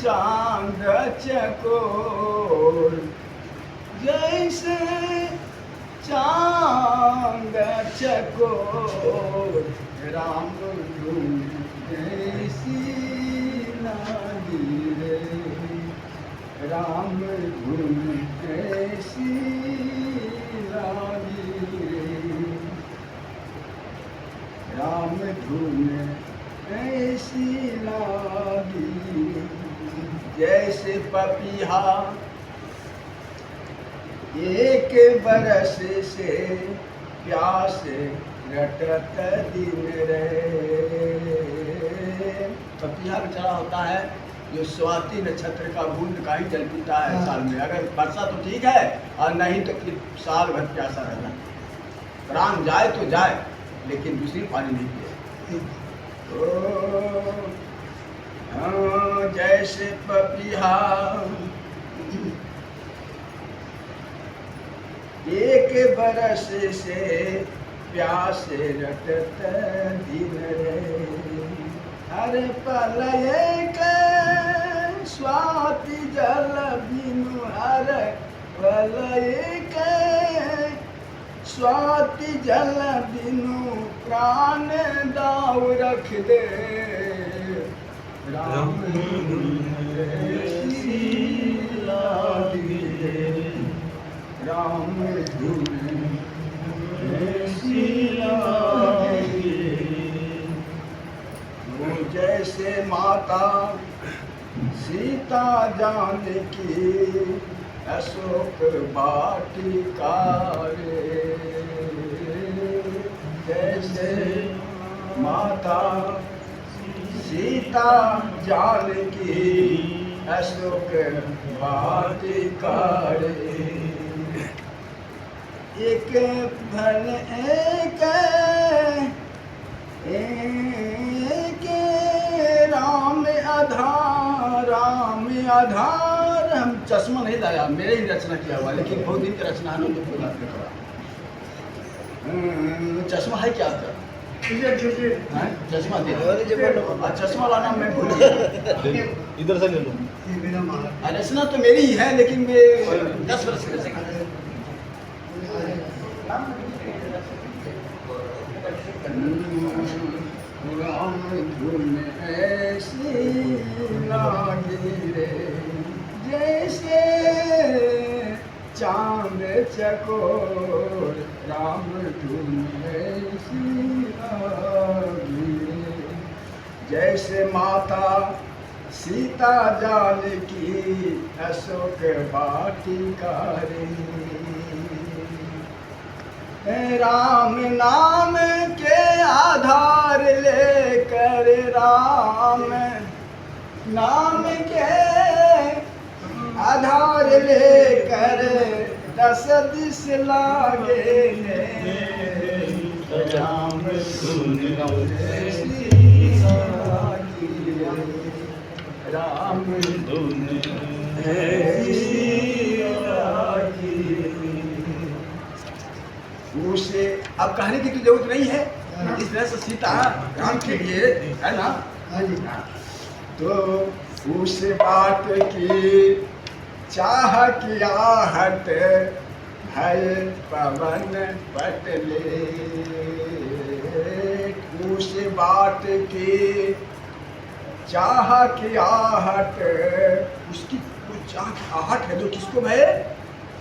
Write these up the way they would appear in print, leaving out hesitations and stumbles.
चांद चकोर, जैसे चांद चकोर, राम धुन ऐसी लागी रे, राम धुन ऐसी लागी रे, राम धुन ऐसी लागी। जैसे पपीहा एक बरस से प्यास रटत दिन रे। पपीहा बेचारा होता है जो स्वाति नक्षत्र का बूंद का ही जल पीता है साल में। अगर वर्षा तो ठीक है और नहीं तो फिर साल भर प्यासा रहता है। प्राण जाए तो जाए लेकिन दूसरी पानी नहीं पिए। जैसे पपीहा एक बरस से प्यास रटत दिन रे, हर पल एक स्वाति जल बिनु, हर पल एक स्वाति जल बिनु, प्राण दाव रख दे, राम धुन ऐसी लागी रे, राम धुन ऐसी लागी रे। वो जैसे माता सीता जानकी अशोक वाटिका रे, जैसे माता सीता जानकी अशोक वाटिका रे। एक भल एक राम आधार, राम आधार। हम चश्मा नहीं लाया, मेरे ही रचना किया हुआ, लेकिन बहुत दिन की रचना है ना, तो बात नहीं करा। चश्मा है क्या आपका? चश्मा दे दो। चश्मा लाना मैं भूल गया। इधर से ले लो। रचना तो मेरी ही है, लेकिन मैं 10 वर्ष की रचना है। राम धुन ऐसी लागी रे, जैसे चांद चकोर, राम धुन ऐसी लागी रे। जैसे माता सीता जानकी अशोक वाटिका रे, राम नाम के आधार लेकर, राम नाम के आधार लेकर, 10 दिस लागे राम धुन ऐसी लागी रे, राम धुन ऐसी लागी रे। उसे अब कहने की तो जरूरत नहीं है, इस तरह से सीता राम के लिए है ना। तो उस बात की चाह की आहट है पवन पटले, उस बात की चाह की आहट, उसकी कोई चाह की आहट है जो किसको भय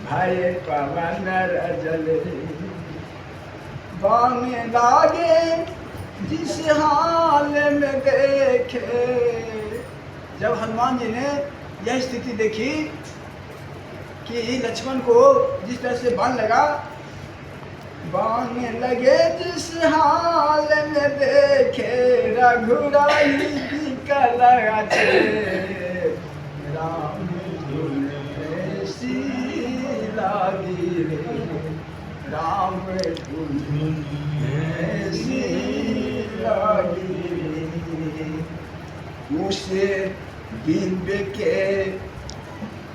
भय पवन रजले, बाने लागे जिस हाल में देखे। जब हनुमान जी ने यह स्थिति देखी कि लक्ष्मण को जिस तरह से बाण लगा, बाण लगे जिस हाल में देखे, रघुराई बिकल अछे, राम धुन ऐसी लागी रे, राम धुन ऐसी लागी रे। उसे दिव्य के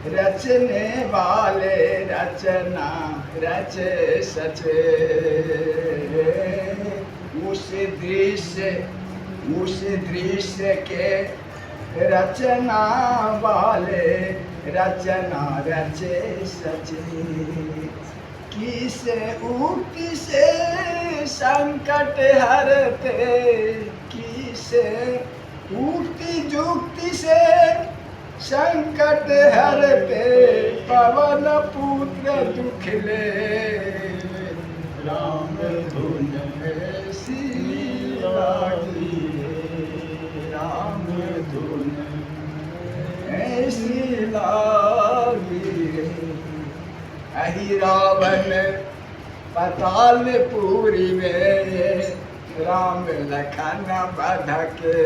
रचने वाले रचना रच सचे, उस दृश्य के रचना वाले रचना रचे सचे, किसे उक्ति से संकट हरते, किसे उक्ति जुक्ति से संकट हरते, पवन पुत्र दुख ले राम धुन ऐसी लागी, राम धुन ऐसी लागी। अहि रावण पातालपुरी में राम लखन बधके,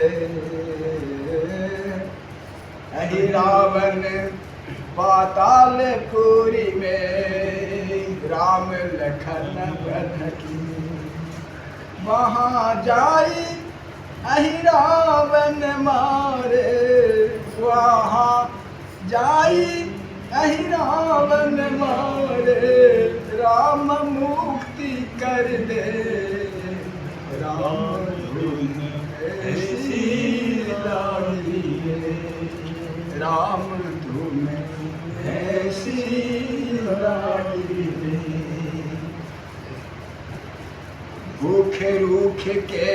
अहि रावण पातालपुरी में राम लखन बधके, वहाँ जाई अहि रावण मारे, वहाँ जाई अहि रावण मारे, राम मुक्ति कर दे, राम धुन ऐसी लागी, राम धुन ऐसी लागी। भूख रूख के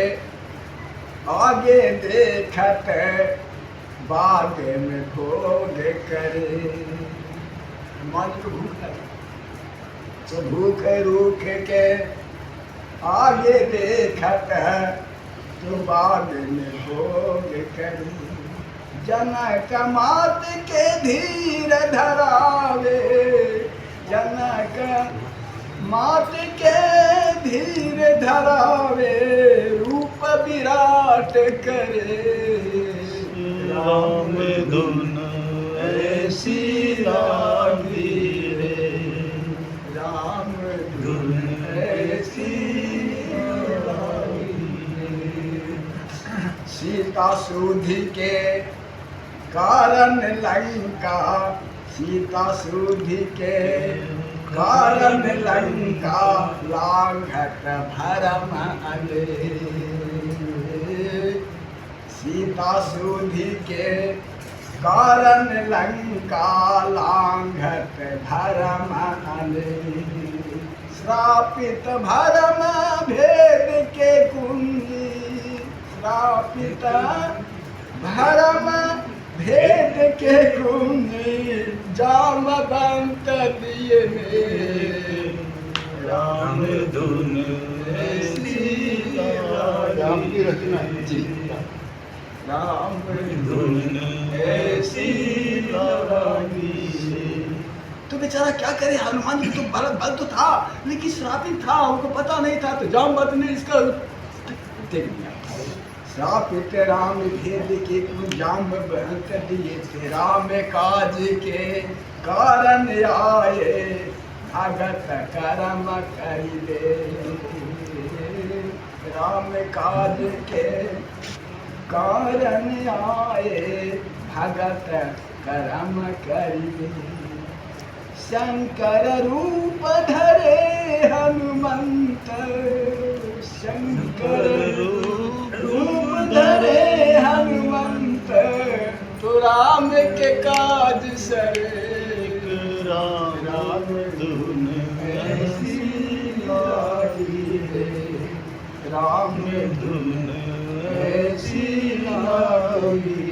आगे देखत, बाग में भोग करे, मान को भूख लगे तो भूख रूख के आगे देखत, तो बाग में भोग करे। जनक मात के धीर धरावे, जनक मात के धीर धरावे, रूप विराट करे, राम धुन ऐसी लागी रे, राम धुन ऐसी लागी रे। सीता सुधि के कारण लंका, सीता सुधि के कारण लंका, लांघत भरम अले, सीता सुधि के कारण लंका, लांघत भरम अले। श्रापित भरम भेद के कुंजी, श्रापित भरम भेद के कुंजी, जामवंत दिए में राम धुन ऐसी लागी रे, राम धुन ऐसी लागी। तो बेचारा क्या करे, हनुमान जी तो बल तो था, लेकिन श्रापित था, उनको पता नहीं था, तो जामवंत ने इसका देख दिया। श्रापित राम भेद के जामवंत दिए थे, राम काज के कारण आए, भगत कर्म करि दे, राम काज के कारण आए, भगत कर्म करि दे। शंकर रूप धरे हनुमंत, शंकर रूप धरे हनुमंत, तो राम के काज सरे, राम धुन ऐसी लागी रे, राम धुन ऐसी लागी।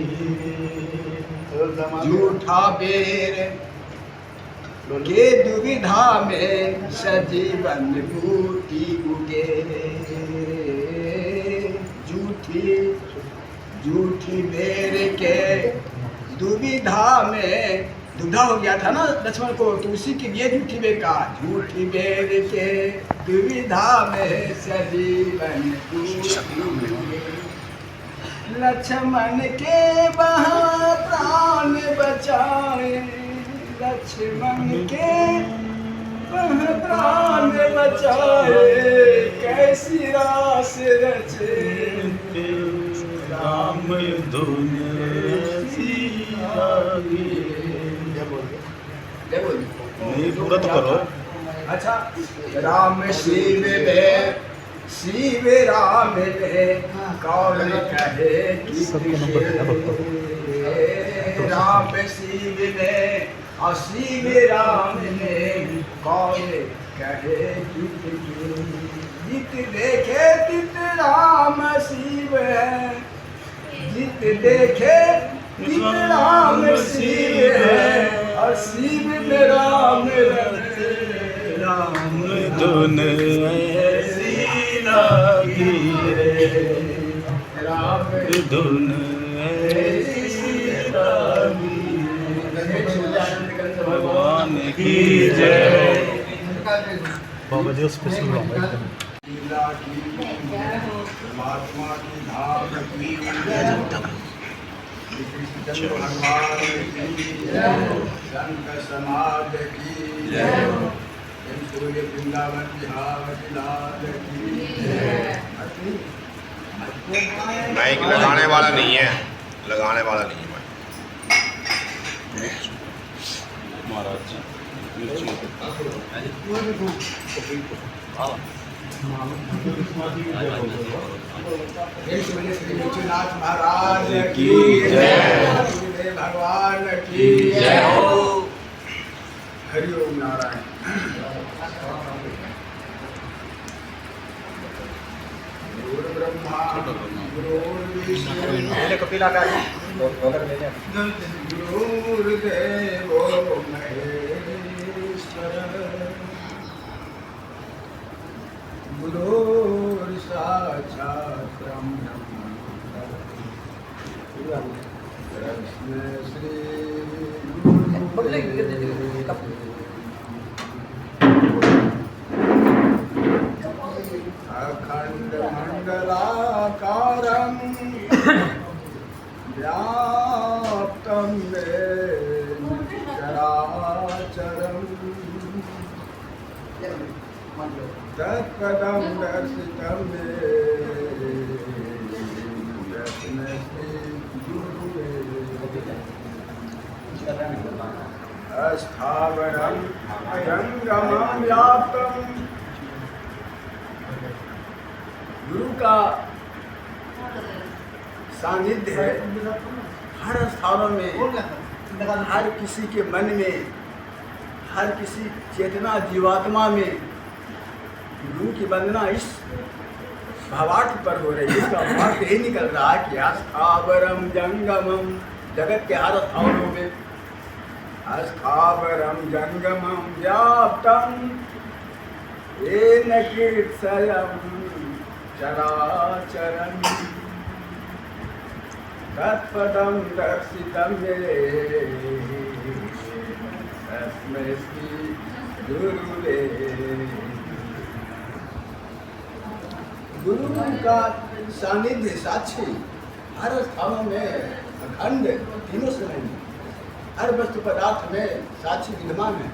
झूठा बेर के दुविधा में सजीवन बूटी उगे, झूठी बेर के दुविधा में, दुविधा हो गया था ना लक्ष्मण को, तो उसी के लिए झूठी बेर का, झूठी बेर के दुविधा में सजीवन बूटी उगे। लक्ष्मण के वहाँ प्राण बचाए, लक्ष्मण के वहाँ प्राण बचाए, कैसी रास रचे, राम धुन ऐसी लागी। नहीं पूरा तो करो। अच्छा, राम शिव में, शिव राम में, कौन कहे कि कहे राम शिव ने और शिव राम ने कौन कहे जित देखे तित राम शिव है, जित देखे तित राम शिव है, और शिव में राम राम धुन ऐसी लागी राम धुन ऐसी लागी भगवान की जय। बाबा जी उस पे सुन रहा हूँ एकदम। लीला की परमात्मा की धाम की कृष्ण भगवान की संत समाज की सूर्य वृंदावन बिहार लाल की। माइक लगाने वाला नहीं है, लगाने वाला नहीं है माइक। महाराज जी श्री विश्वनाथ महाराज की जय, गुरुदेव भगवान की जय हो। हरिओम नारायण। गुरु ब्रह्मा गुरुर्विष्णु गुरुर्देवो महेश्वर गुरुर् साक्षात् ब्रह्म कृष्ण श्री अखंड मंडलाकारं व्याप्तं येन चराचरं तत्पदं दर्शितं येन तस्मै श्री गुरुवे अस्थावरं जंगमं व्याप्तं। गुरु का सानिध्य है हर स्थानों में, हर किसी के मन में, हर किसी चेतना जीवात्मा में। गुरु की वंदना इस भावार्थ पर हो रही है, इसका भाव यही निकल रहा है कि अस्थावरम जंगमम, जगत के हर स्थानों में अस्थावरम जंगमम व्याप्तम येन कीर्तयम् चराचरं तत्पदं दर्शितं येन तस्मै श्री गुरुवे। गुरु का सानिध्य साक्षी हर स्थानों में अखंड, तीनों समय में, हर वस्तु पदार्थ में साक्षी विद्यमान है।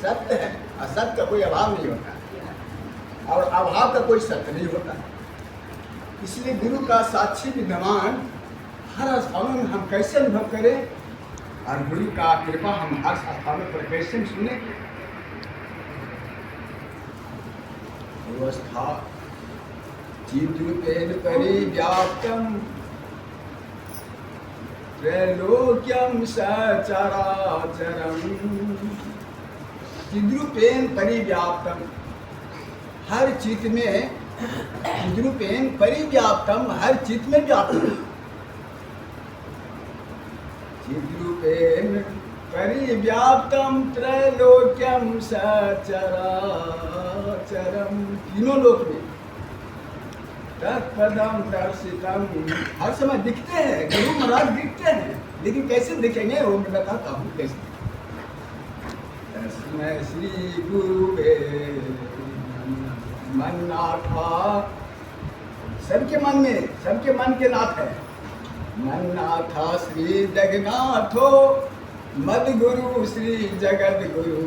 सत्य है, असत्य का कोई अभाव नहीं होता और अभाव का कोई सत्य नहीं होता। इसलिए गुरु का साक्षी विद्यमान हर स्थानों में हम कैसे अनुभव करें और गुरु का कृपा हम हर स्थानों पर कैसे सुने। व्यवस्था चिद्रूपेण परिव्याप्तं त्रैलोक्यं सचराचरं। चिद्रूपेण परिव्याप्तं, हर चित्त में, चिद्रूपेण परिव्याप्तं, हर चित्त में व्याप्त। चिद्रूपेण परिव्याप्तं त्रैलोक्यं सचराचरं, तीनों लोक में। तत्पदं दर्शितं, हर समय दिखते हैं, गुरु महाराज दिखते हैं, लेकिन कैसे दिखेंगे वो मैं बताता हूँ कैसे। तस्मै श्री गुरुवे मन्नाथा, सबके मन में, सबके मन के नाथ है। मन्नाथा श्री जगन्नाथो मद्गुरु श्री जगद गुरु,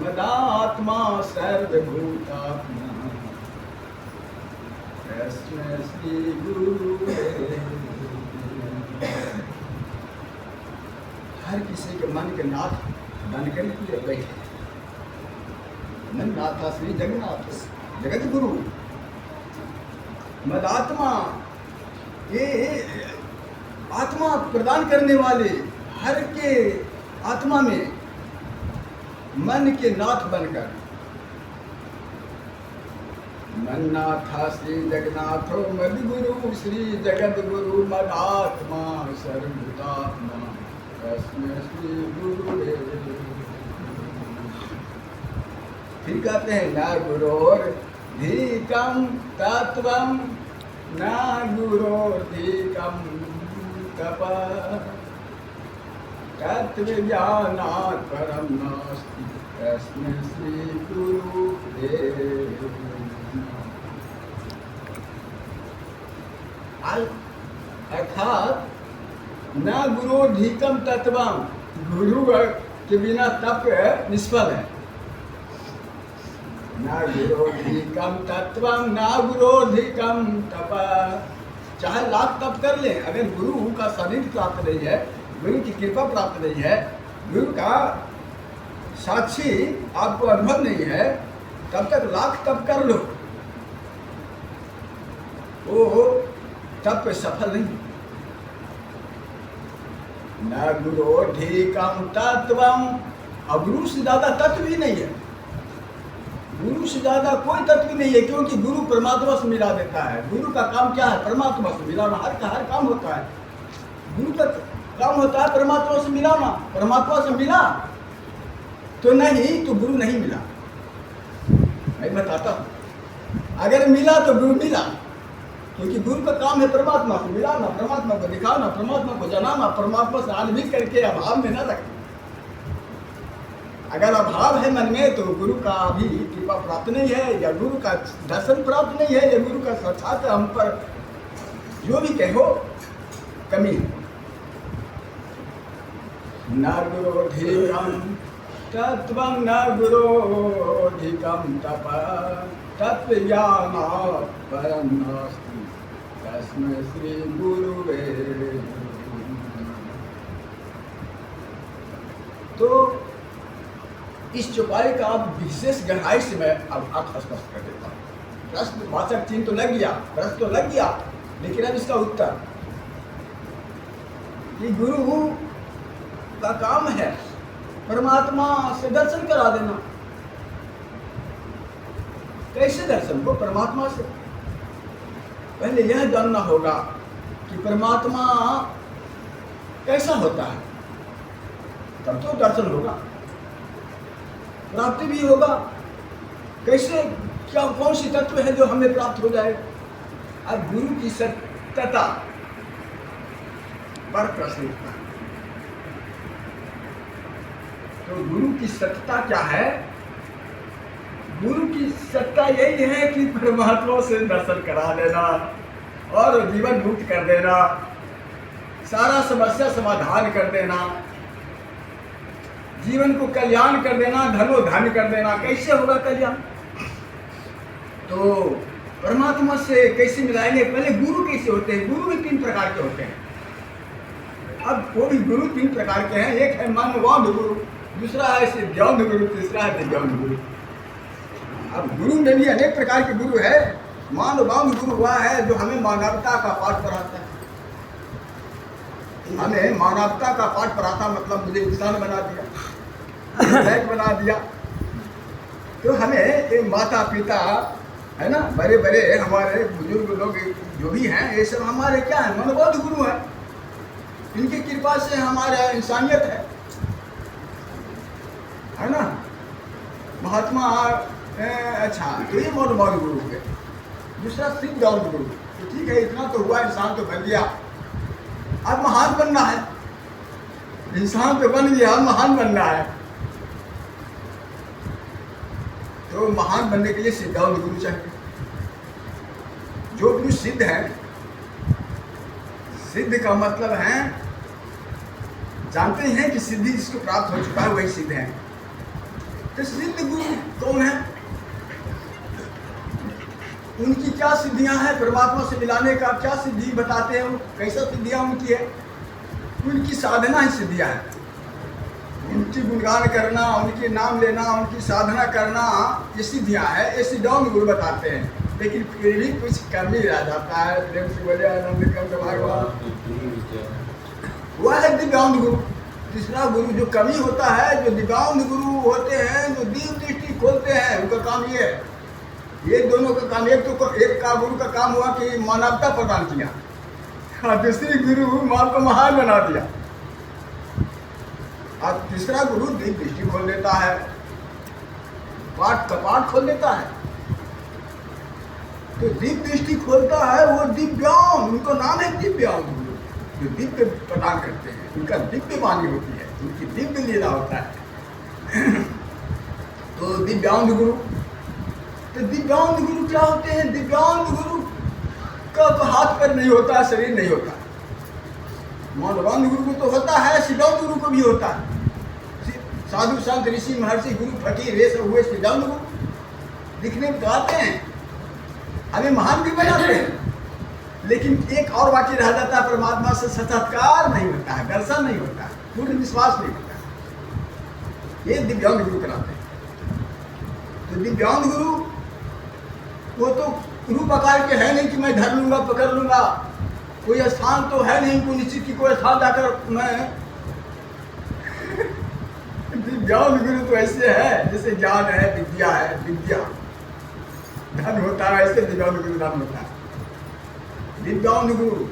मदात्मा सर्वभूतात्मा तस्मै श्री गुरुवे। हर किसी के मन के नाथ बनकर के बैठे। मन्नाथा श्री जगन्नाथ जगत गुरु, मदात्मा, ये आत्मा प्रदान करने वाले, हर के आत्मा में मन के नाथ बनकर, मन्नाथा श्री जगन्नाथो मदगुरु श्री जगत गुरु मदात्मा सर्वभूतात्मा तस्मै श्री गुरुदेव। फिर कहते हैं न गुरोर्धिकं तत्वं न गुरोर्धिकं तपः तत्त्वज्ञानात् परं नास्ति तस्मै श्री गुरुदेव। अर्थात न गुरोर्धिकं तत्वं, गुरु के बिना तप निष्फल है। न गुरोर्धिकं तत्वं न गुरोर्धिकं तपः, चाहे लाख तप कर ले, अगर गुरु का सानिध्य प्राप्त नहीं है, गुरु की कृपा प्राप्त नहीं है, गुरु का साक्षी आपको अनुभव नहीं है, तब तक लाख तप कर लो, वो तप सफल नहीं। न गुरोर्धिकं तत्वं, अब गुरु से ज्यादा तत्व भी नहीं है, गुरु से ज्यादा कोई तत्व नहीं है, क्योंकि गुरु परमात्मा से मिला देता है। गुरु का काम क्या है? परमात्मा से मिलाना, हर का हर काम होता है। गुरु का काम होता है परमात्मा से मिलाना। परमात्मा से मिला तो नहीं, तो गुरु नहीं मिला। मैं बताता हूँ, अगर मिला तो गुरु मिला, क्योंकि गुरु का काम है परमात्मा से मिलाना, परमात्मा को दिखाना, परमात्मा को जनाना, परमात्मा से आनंदित करके अभाव में न रखना। अगर अभाव है मन में, तो गुरु का भी कृपा प्राप्त नहीं है, या गुरु का दर्शन प्राप्त नहीं है, या गुरु का साक्षात हम पर जो भी कहो कमी है। न गुरोर्धिकं तत्वं न गुरोर्धिकं तपः तत्त्वज्ञानात् परं नास्ति तस्मै श्री गुरुवे। तो इस चौपाई का आप विशेष गहराई से मैं अब अर्थ स्पष्ट कर देता हूँ। प्रश्न वाचक चिन्ह तो लग गया, प्रश्न तो लग गया, लेकिन अब इसका उत्तर कि गुरु का काम है परमात्मा से दर्शन करा देना। कैसे दर्शन को? परमात्मा से। पहले यह जानना होगा कि परमात्मा कैसा होता है, तब तो दर्शन होगा, प्राप्ति भी होगा। कैसे, क्या कौन सी तत्व है जो हमें प्राप्त हो जाए? अब गुरु की सत्यता पर प्रश्न उठता है। तो गुरु की सत्यता क्या है? गुरु की सत्ता यही है कि परमात्मा से दर्शन करा देना और जीवन मुक्त कर देना, सारा समस्या समाधान कर देना, जीवन को कल्याण कर देना, धनो धन कर देना। कैसे होगा कल्याण? तो परमात्मा से कैसे मिलाएंगे? पहले गुरु कैसे होते हैं? गुरु भी 3 प्रकार के होते हैं। अब वो भी गुरु 3 प्रकार के हैं। एक है मानवांध गुरु, दूसरा है सिद्धांत गुरु, तीसरा है दिव्यांग गुरु। अब गुरु में भी अनेक प्रकार के गुरु है। मानवांध गुरु वह है जो हमें मानवता का पाठ पढ़ाता है। हमें मानवता का पाठ पढ़ाता, मतलब मुझे इंसान बना दिया, लायक बना दिया। तो हमें एक माता पिता है ना, बड़े बड़े हमारे बुजुर्ग लोग जो भी हैं, ये सब हमारे क्या है? मनोबोध गुरु है। इनकी कृपा से हमारा इंसानियत है ना। महात्मा अच्छा, तो ये मनोबोध गुरु है। दूसरा सिद्धांत गुरु, तो ठीक है, इतना तो हुआ, इंसान तो बन गया, अब महान बनना है। इंसान तो बन गया, अब महान बनना है। तो महान बनने के लिए सिद्धांत गुरु चाहिए। जो गुरु सिद्ध है, सिद्ध का मतलब है, जानते हैं कि सिद्धि जिसको प्राप्त हो चुका है वही सिद्ध है। तो सिद्ध गुरु कौन है? उनकी क्या सिद्धियां हैं? परमात्मा से मिलाने का क्या सिद्धि बताते हैं? कैसा सिद्धियां उनकी है? उनकी साधना ही सिद्धियां हैं। उनकी गुणगान करना, उनके नाम लेना, उनकी साधना करना, ये सिद्धियां है। ये सिद्धांत गुरु बताते हैं। लेकिन फिर भी कुछ कमी रह जाता है। प्रेम से बोले आनंद कंद भगवान, वह है दिव्यांग गुरु। तीसरा गुरु जो कमी होता है, जो दिव्यांग गुरु होते हैं, जो दिव्य दृष्टि खोलते हैं, उनका काम ये है। ये दोनों का काम, एक का गुरु का काम हुआ कि मानवता प्रदान किया, और दूसरी गुरु मां को महान बना दिया, और तीसरा गुरु दिव्य दृष्टि खोल देता है, कपाट खोल देता है। तो दिव्य दृष्टि खोलता है वो दिव्यांग, उनको नाम है दिव्यांग गुरु, जो दिव्य प्रदान करते हैं। उनका दिव्य वाणी होती है, उनकी दिव्य लीला होता है। तो दिव्यांग गुरु, तो दिव्यांग गुरु क्या होते हैं? दिव्यांग गुरु का तो हाथ पैर नहीं होता, शरीर नहीं होता। मानवांग गुरु को तो होता है, सिद्धांत गुरु को भी होता है। साधु संत ऋषि महर्षि गुरु फकीर ये सब हुए सिद्धांत गुरु। दिखने में तो आते हैं, हमें महान भी बनाते हैं, लेकिन एक और बाकी रह जाता है, परमात्मा से साक्षात्कार नहीं होता है, दर्शन नहीं होता है, पूर्ण विश्वास नहीं होता है। ये दिव्यांग गुरु कराते हैं। तो दिव्यांग गुरु वो तो रूप आकार के है नहीं कि मैं धर लूंगा पकड़ लूंगा, कोई स्थान तो है नहीं कोई निश्चित कि कोई स्थान जाकर मैं दिव्यांग गुरु तो ऐसे है जैसे ज्ञान है, विद्या है, विद्या धन होता है, ऐसे दिव्यांग गुरु धन होता है। दिव्यांग गुरु,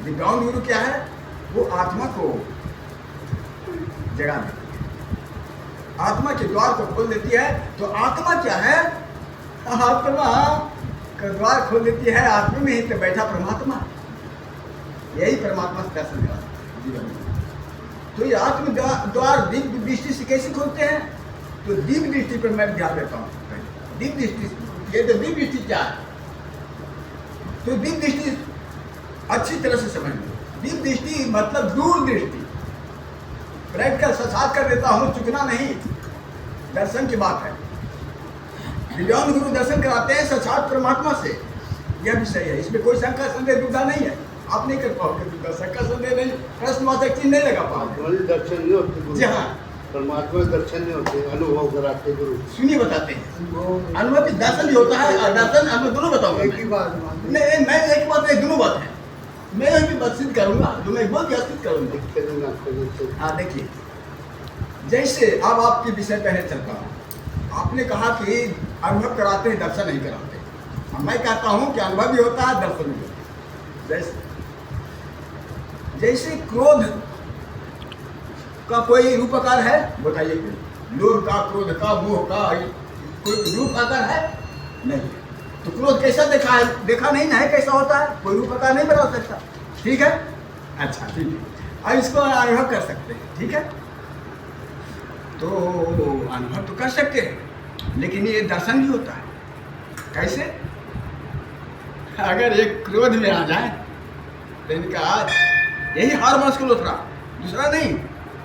दिव्यांग गुरु क्या है? वो आत्मा को जगा देती है, आत्मा के द्वार को खोल देती है। तो आत्मा क्या है? आत्मा का द्वार खोल देती है, आत्मा में ही तो बैठा परमात्मा, यही परमात्मा से दर्शन दिलाता जीवन में। तो ये आत्म द्वार दिव्य दृष्टि से कैसे खोलते हैं? तो दिव्य दृष्टि पर मैं ध्यान देता हूँ। दिव्य दृष्टि, ये तो दिव्य दृष्टि क्या है? तो दिव्य दृष्टि अच्छी तरह से समझ लो। दिव्य दृष्टि मतलब दूर दृष्टि, बैठ कर साक्षात कर देता हूँ, चुकना नहीं, दर्शन की बात है। दिव्यांग गुरु दर्शन कराते हैं साक्षात परमात्मा से, यह विषय है, इसमें कोई शंका संदेह दुविधा नहीं है। आप नहीं कर पाओगे दुविधा, शंका संदेह नहीं, प्रश्नवाचक चिन्ह नहीं लगा पाओगे। दर्शन नहीं होते गुरु, जी हाँ, परमात्मा दर्शन नहीं होते, अनुभव कराते गुरु। सुनिए बताते हैं, अनुभव दर्शन भी होता है और दर्शन अनुभव दोनों बताऊंगा। एक ही बात नहीं, मैं एक बात नहीं, दोनों बात है। मैं यही भी बात सिद्ध करूंगा, जो मैं बोल के सिद्ध करूंगा। हाँ देखिए, जैसे अब आपके विषय पहले चलता हूँ। आपने कहा कि अनुभव कराते हैं, दर्शन नहीं कराते। मैं कहता हूँ कि अनुभव भी होता है, दर्शन भी होता है। जैसे क्रोध का कोई रूप आकार है? बताइए, कोई लोभ का, क्रोध का, मोह का कोई रूप आकार है? नहीं। तो क्रोध कैसा देखा है? देखा नहीं ना है, कैसा होता है? कोई रूप आकार नहीं बना सकता। ठीक है, अच्छा ठीक है, अब इसको अनुभव कर सकते हैं। ठीक है, तो अनुभव तो कर सकते हैं, लेकिन ये दर्शन भी होता है। कैसे? अगर एक क्रोध में आ जाए तो इनका यही हार मास को लोथरा, दूसरा नहीं,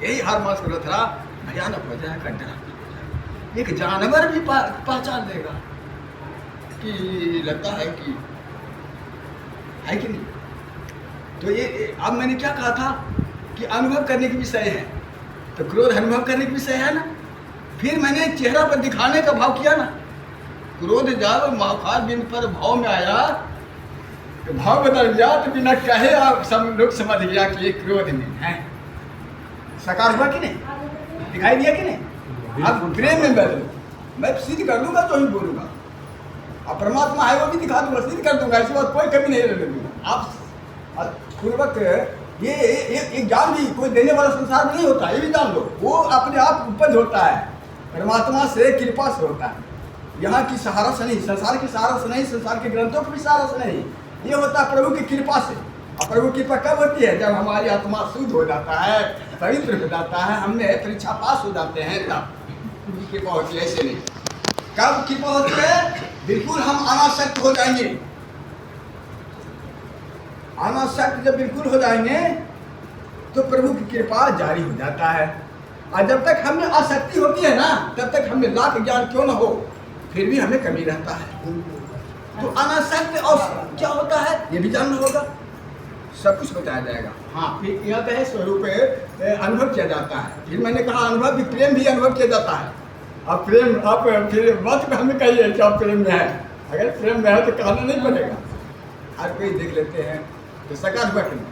यही हार मास को लोथरा भयानक हो जाए, डरावना। एक जानवर भी पहचान देगा कि लगता है कि है कि नहीं। तो ये अब मैंने क्या कहा था कि अनुभव करने की विषय है, तो क्रोध अनुभव करने की विषय है ना। फिर मैंने चेहरा पर दिखाने का भाव किया ना। क्रोध जब माखार बिंद पर भाव में आया तो भाव बदल गया, तो बिना कहे आप सब लोग समझ गया कि ये क्रोध में है। साकार हुआ कि नहीं? दिखाई दिया कि नहीं? अब प्रेम में बदलो, मैं सिद्ध कर दूंगा तो ही बोलूंगा। अब परमात्मा है वो भी दिखा दूंगा, सिद्ध कर दूंगा, ऐसी बात कोई कमी नहीं रहने दूंगा। आप पूर्वक ये ज्ञान भी कोई देने वाला संसार में नहीं होता, ये भी जान लो। वो अपने आप उपज होता है, परमात्मा से कृपा से होता है। यहाँ की सहारा से नहीं, संसार की सहारा से नहीं, संसार के ग्रंथों की भी सहारा से नहीं, ये होता है प्रभु की कृपा से। और प्रभु की कृपा कब होती है? जब हमारी आत्मा शुद्ध हो जाता है, पवित्र हो जाता है, हमने परीक्षा पास हो जाते हैं, तब उनकी कृपा होती है। ऐसे नहीं। कब कृपा होती है? बिल्कुल हम अनासक्त हो जाएंगे। अनासक्त जब बिल्कुल हो जाएंगे तो प्रभु की कृपा जारी हो जाता है। और जब तक हमें आसक्ति होती है ना, तब तक हमें लाख ज्ञान क्यों न हो, फिर भी हमें कमी रहता है। तो अनासक्त और क्या होता है ये भी जानना होगा, सब कुछ बताया जाएगा। हाँ, फिर यह तो है स्वरूप अनुभव किया जाता है। फिर मैंने कहा अनुभव भी, प्रेम भी अनुभव किया जाता है। अब प्रेम, आप फिर बात हमें कहिए कि आप प्रेम में है, अगर प्रेम में है तो कहना नहीं पड़ेगा, हर कोई देख लेते हैं तो सकार बट में।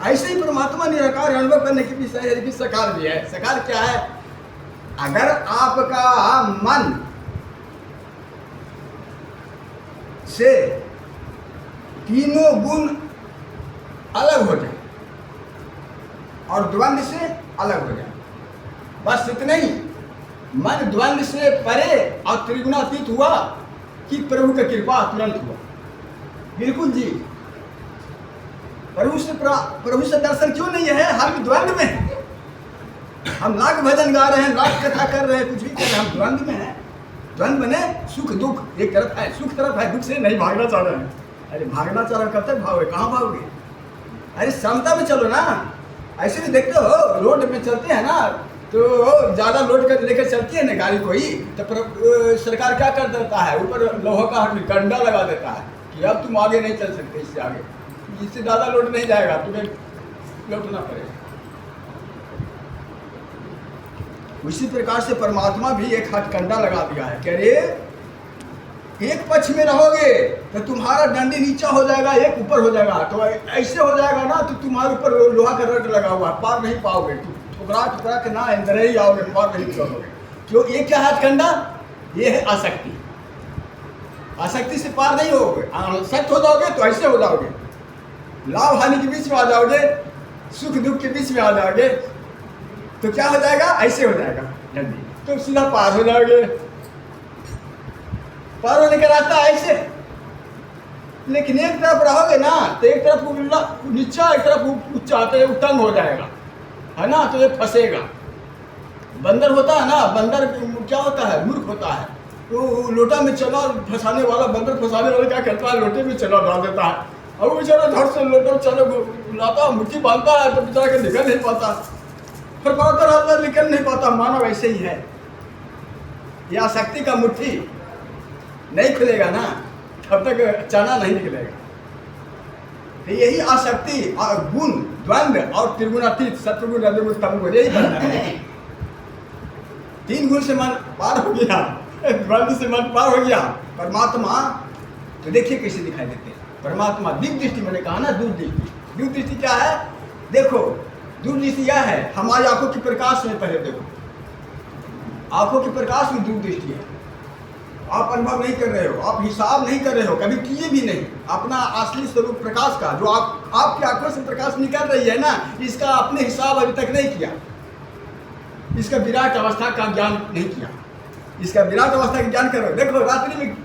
ऐसे ही परमात्मा निराकार अनुभव करने की विषय है कि सकार भी है। सकार क्या है? अगर आपका मन से तीनों गुण अलग हो जाए और द्वंद्व से अलग हो जाए, बस इतना ही। मन द्वंद्व से परे और त्रिगुणातीत हुआ कि प्रभु की कृपा तुरंत हुआ। बिल्कुल जी, प्रभु से दर्शन क्यों नहीं है? हम द्वंद्व में हैं। हम लाख भजन गा रहे हैं, लाख कथा कर रहे हैं, कुछ भी कर रहे हैं, हम द्वंद्व में हैं। द्वंद्व में सुख दुख एक तरफ है, सुख तरफ है, दुख से नहीं भागना चाह रहे हैं। अरे भागना चाह रहे हो, कब तक भागोगे? कहाँ भागोगे? अरे समता में चलो ना। ऐसे भी देखते हो, रोड में चलते हैं ना तो ज़्यादा लोड कर लेकर चलती है ना गाड़ी को ही, तो सरकार क्या कर देता है? ऊपर लोहा का कंडा लगा देता है कि अब तुम आगे नहीं चल सकते, इससे आगे, इससे ज़्यादा लोड नहीं जाएगा, तुम्हें लौटना पड़ेगा। उसी प्रकार से परमात्मा भी एक हथकंडा लगा दिया है। कह रहे एक पक्ष में रहोगे तो तुम्हारा डंडी नीचा हो जाएगा, एक ऊपर हो जाएगा, तो ऐसे हो जाएगा ना तो तुम्हारे ऊपर लोहा का रड लगा हुआ है, पार नहीं पाओगे, ठुकरा ठुकरा के ना अंदर ही आओगे, पार नहीं करोगे। क्यों? ये क्या है हथकंडा? ये है आसक्ति। आसक्ति से पार नहीं होगे, आसक्त हो जाओगे तो ऐसे हो जाओगे, लाभ हानि के बीच में आ जाओगे, सुख दुख के बीच में आ जाओगे, तो क्या हो जाएगा? ऐसे हो जाएगा डंडी, तो सीधा पार हो जाओगे। पार होने का रास्ता ऐसे। लेकिन एक तरफ रहोगे ना तो एक तरफ नीचा, एक तरफ ऊंचा, तो ये तंग हो जाएगा, है ना, तो ये फंसेगा। बंदर होता है ना, बंदर क्या होता है? मूर्ख होता है। तो लोटा में चना फंसाने वाला, बंदर फंसाने वाला क्या करता है? लोटे में चना डाल देता है, और वो बेचारा धड़ से लोटा चना लाता, मुट्ठी बांधता है, तो बेचारा के निकल नहीं पाता, फिर पड़ता रहता, निकल नहीं पाता। मानव ऐसे ही है। यह आसक्ति का मुट्ठी नहीं खुलेगा ना, तब तक चना नहीं निकलेगा। तो यही आसक्ति और गुण द्वंद्व और त्रिगुणातीत, सत्वगुण रजोगुण तमोगुण, यही बनता है। तीन गुण से मन पार हो गया, द्वंद्व से मन पार हो गया। परमात्मा तो देखिए कैसे दिखाई देते हैं। परमात्मा दिव्य दृष्टि, मैंने कहा ना, दूर दृष्टि। दूर दृष्टि क्या है? देखो, दूर दृष्टि यह है, हमारी आंखों के प्रकाश में पहले देखो, आंखों के प्रकाश में दूर दृष्टि है। आप अनुभव नहीं कर रहे हो, आप हिसाब नहीं कर रहे हो, कभी किए भी नहीं अपना असली स्वरूप प्रकाश का, जो आपकी आंखों से प्रकाश निकल रही है ना, इसका आपने हिसाब अभी तक नहीं किया। इसका विराट अवस्था का ज्ञान नहीं किया। इसका विराट अवस्था का ज्ञान करो। देखो रात्रि में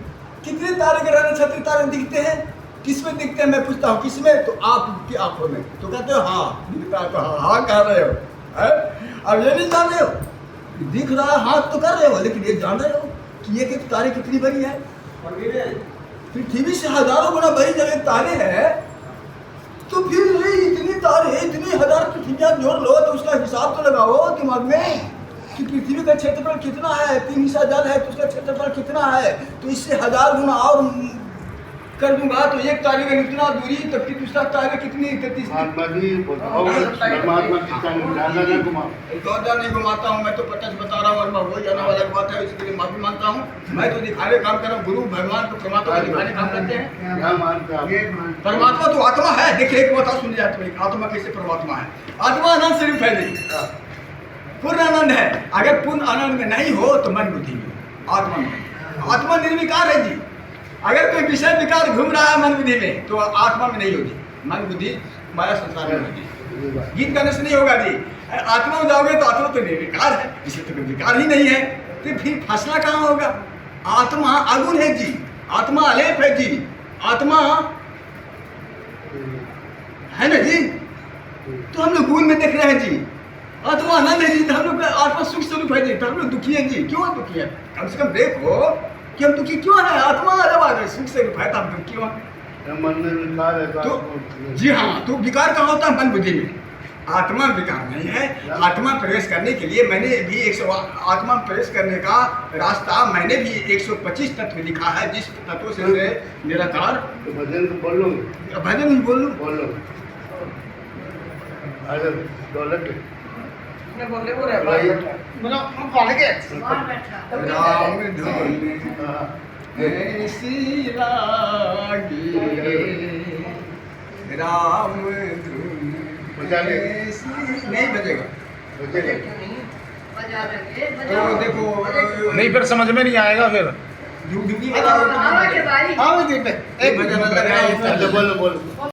कितने तारे ग्रह नक्षत्र तारे दिखते हैं, किसमें दिखते हैं? मैं पूछता हूँ किसमें? तो आपकी आंखों में। तो कहते हो हाँ दिखता है, तो हाँ कह रहे हो। अब ये नहीं जान रहे हो, दिख रहा है, हाथ तो कर रहे हो, लेकिन ये जान रहे हो कि ये तारे कितनी बड़ी है? पृथ्वी से हजारों गुना बड़ी जगह तारे हैं, तो फिर इतनी तारे, इतनी हजार पृथ्वियाँ जोड़ लो तो उसका हिसाब तो लगाओ दिमाग में कि पृथ्वी का क्षेत्रफल कितना है। 3 हिस्सा जल है तो उसका क्षेत्रफल कितना है, तो इससे 1000 गुना और कर दूंगा तो एक तारे का कितना दूरी, तो फिर दूसरा तारे कितनी? 33। ज़्यादा नहीं घुमाता हूँ मैं, तो 50 बता रहा हूँ, और वही जाना वाला बात है, इसके लिए माफी मांगता हूँ। मैं तो दिखाने काम कर रहा हूँ, गुरु भगवान को परमात्मा को दिखाने काम करते हैं। परमात्मा तो आत्मा है। देखिए एक बात सुन जाए, आत्मा कैसे परमात्मा है? आत्मा आनंद स्वरूप है, नहीं पूर्ण आनंद है। अगर पूर्ण आनंद में नहीं हो तो मन बुद्धि में, आत्मा में। आत्मा निर्विकार है जी। अगर कोई विषय विकार घूम रहा है मन बुद्धि में तो आत्मा में नहीं होगी, मन बुद्धि माया संसार में होगी। गीत गाने से नहीं होगा जी। आत्मा में जाओगे तो आत्मा तो निर्विकार है, इसलिए तो कोई विकार ही नहीं है, तो फिर फंसना कहाँ होगा? आत्मा अगुण है जी, आत्मा अलेप है जी, आत्मा है ना जी। तो हम लोग गुण में देख रहे हैं जी, आत्मा आनंद है जी, तो हम लोग आत्मा सुख स्वरूप है जी, तो हम लोग दुखी हैं जी। क्यों दुखी है? कम से कम देखो कि हम दुखी क्यों है? आत्मा जब सुख से है तो हम दुखी क्यों हैं? मन में विकार है तो जी हाँ, तो विकार कहाँ होता है? मन बुद्धि में। आत्मा विकार नहीं है। आत्मा प्रवेश करने के लिए मैंने भी आत्मा प्रवेश करने का रास्ता मैंने भी 125 तत्व लिखा है, जिस तत्वों से निराकार। तो भजन तो बोल लो, भजन ही बोल लो, बोल लो। अरे दौलत बोले राम धोने ऐसी लागी राम धुन बजा ले। ऐसी नहीं बजेगा बजेगा। बजा देंगे तो देखो नहीं फिर समझ में नहीं आएगा फिर धुनी बजाओ हवा के बारी एक बजाना लगा अच्छा, बोलो बोलो